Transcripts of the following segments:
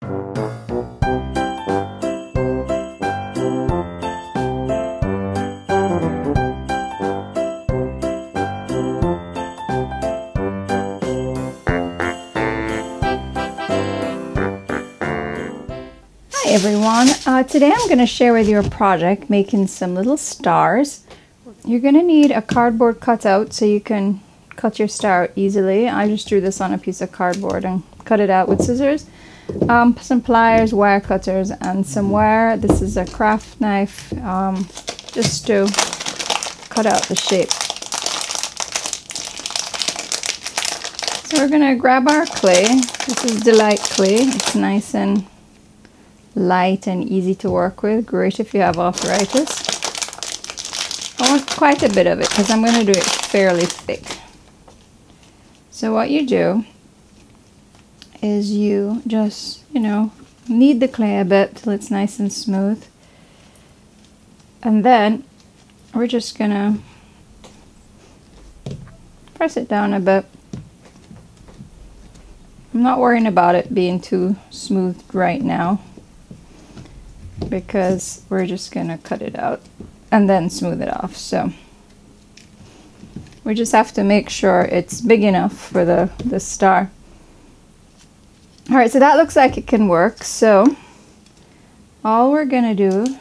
Hi everyone, today I'm going to share with you a project making some little stars. You're going to need a cardboard cutout so you can cut your star out easily. I just drew this on a piece of cardboard and cut it out with scissors. Some pliers, wire cutters, and some wire. This is a craft knife just to cut out the shape. So we're going to grab our clay. This is Delight clay. It's nice and light and easy to work with. Great if you have arthritis. I want quite a bit of it because I'm going to do it fairly thick. So what you do is you just, knead the clay a bit till it's nice and smooth. And then we're just going to press it down a bit. I'm not worrying about it being too smooth right now, because we're just gonna cut it out and then smooth it off. So we just have to make sure it's big enough for the star. All right, so that looks like it can work. So all we're gonna do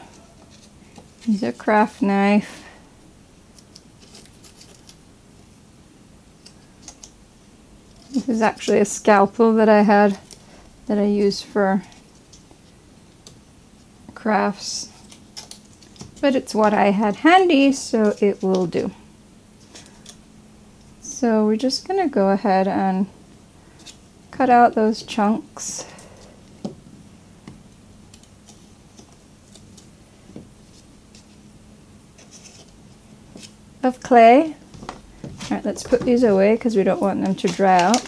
is a craft knife. This is actually a scalpel that I had that I use for crafts, but it's what I had handy, so it will do. So we're just gonna go ahead and cut out those chunks. Of clay. All right, let's put these away because we don't want them to dry out.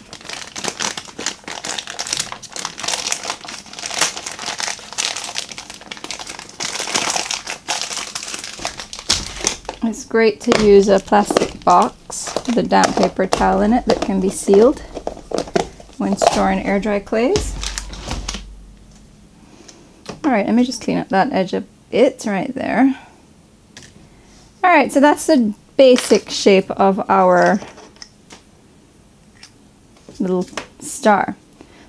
It's great to use a plastic box with a damp paper towel in it that can be sealed when storing air dry clays. Alright, let me just clean up that edge a bit right there. Alright, so that's the basic shape of our little star.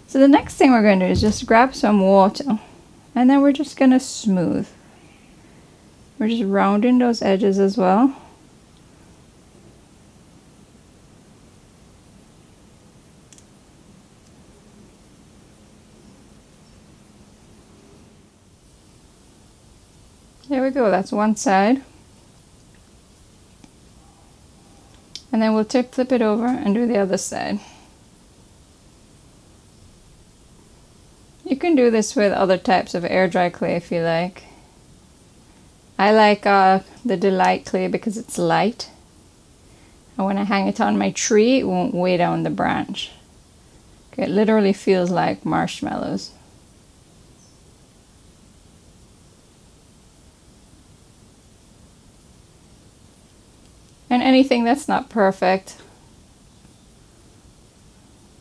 So the next thing we're going to do is just grab some water, and then we're just going to smooth. We're just rounding those edges as well. There we go, that's one side. And then we'll flip it over and do the other side. You can do this with other types of air dry clay if you like. I like the Delight clay because it's light, and when I hang it on my tree it won't weigh down the branch. Okay, it literally feels like marshmallows. And anything that's not perfect,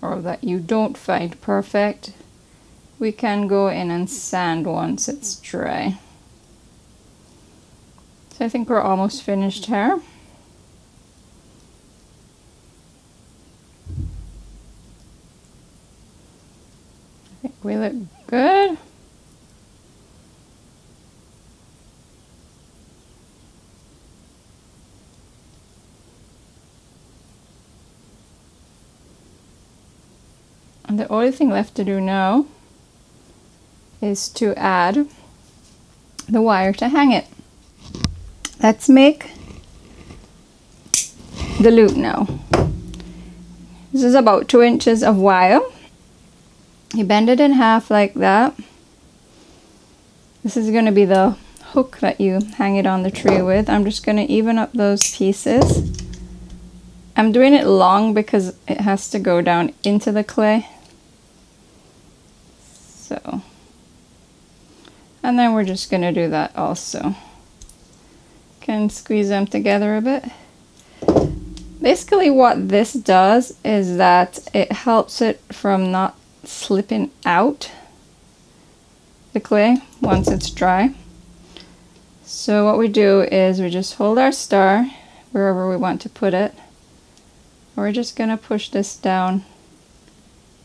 or that you don't find perfect, we can go in and sand once it's dry. So I think we're almost finished here. I think we look good. And the only thing left to do now is to add the wire to hang it. Let's make the loop now. This is about 2 inches of wire. You bend it in half like that. This is going to be the hook that you hang it on the tree with. I'm just going to even up those pieces. I'm doing it long because it has to go down into the clay. So, and then we're just going to do that also. Can squeeze them together a bit. Basically what this does is that it helps it from not slipping out the clay once it's dry. So what we do is we just hold our star wherever we want to put it. We're just going to push this down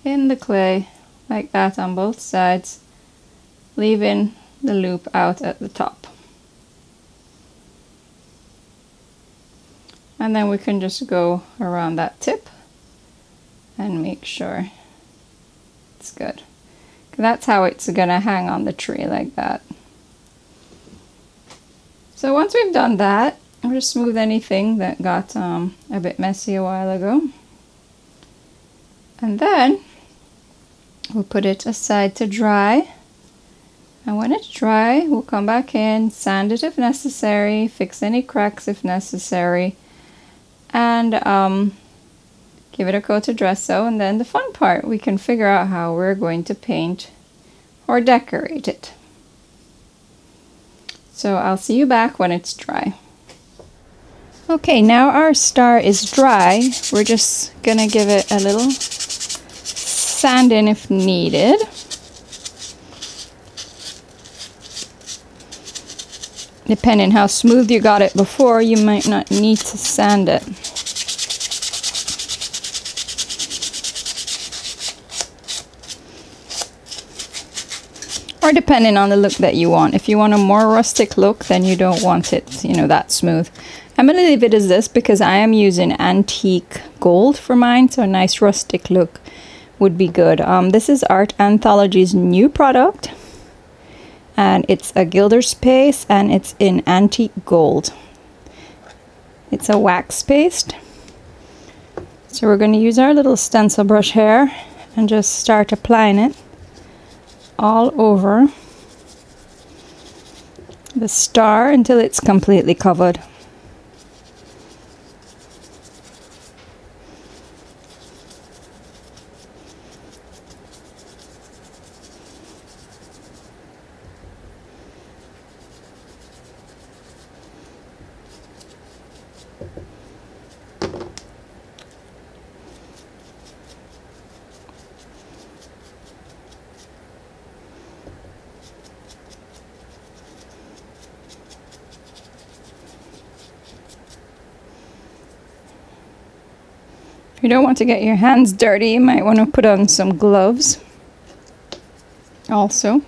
in the clay like that on both sides, leaving the loop out at the top. And then we can just go around that tip and make sure it's good. That's how it's gonna hang on the tree, like that. So once we've done that, we'll just smooth anything that got a bit messy a while ago. And then we'll put it aside to dry. And when it's dry, we'll come back in, sand it if necessary, fix any cracks if necessary, and give it a coat of Dresso. And then the fun part, we can figure out how we're going to paint or decorate it. So I'll see you back when it's dry. Okay, now our star is dry. We're just gonna give it a little sanding if needed. Depending how smooth you got it before, you might not need to sand it. Or depending on the look that you want. If you want a more rustic look, then you don't want it, you know, that smooth. I'm going to leave it as this because I am using antique gold for mine, so a nice rustic look would be good. This is Art Anthology's new product, and it's a Gilders Paste, and it's in antique gold. It's a wax paste. So we're going to use our little stencil brush here and just start applying it all over the star until it's completely covered. If you don't want to get your hands dirty, you might want to put on some gloves also.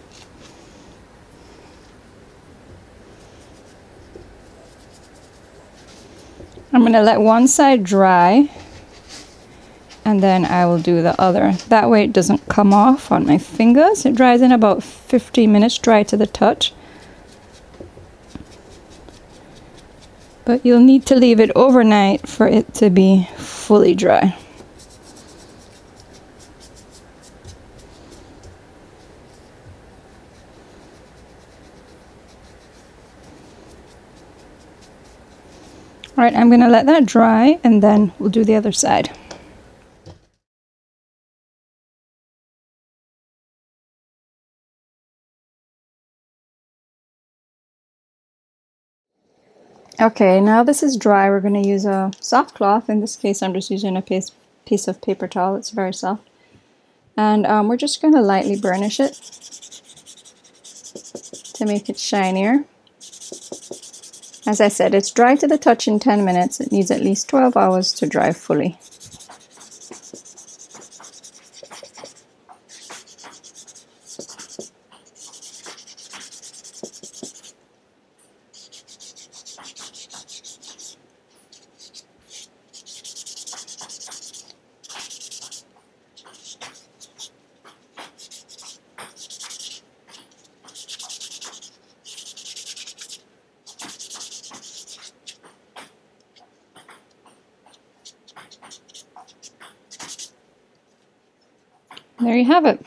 I'm going to let one side dry, and then I will do the other. That way it doesn't come off on my fingers. It dries in about 15 minutes, dry to the touch. But you'll need to leave it overnight for it to be fully dry. Alright, I'm going to let that dry and then we'll do the other side. Okay, now this is dry. We're going to use a soft cloth. In this case, I'm just using a piece of paper towel. It's very soft. And we're just going to lightly burnish it to make it shinier. As I said, it's dry to the touch in 10 minutes. It needs at least 12 hours to dry fully. There you have it.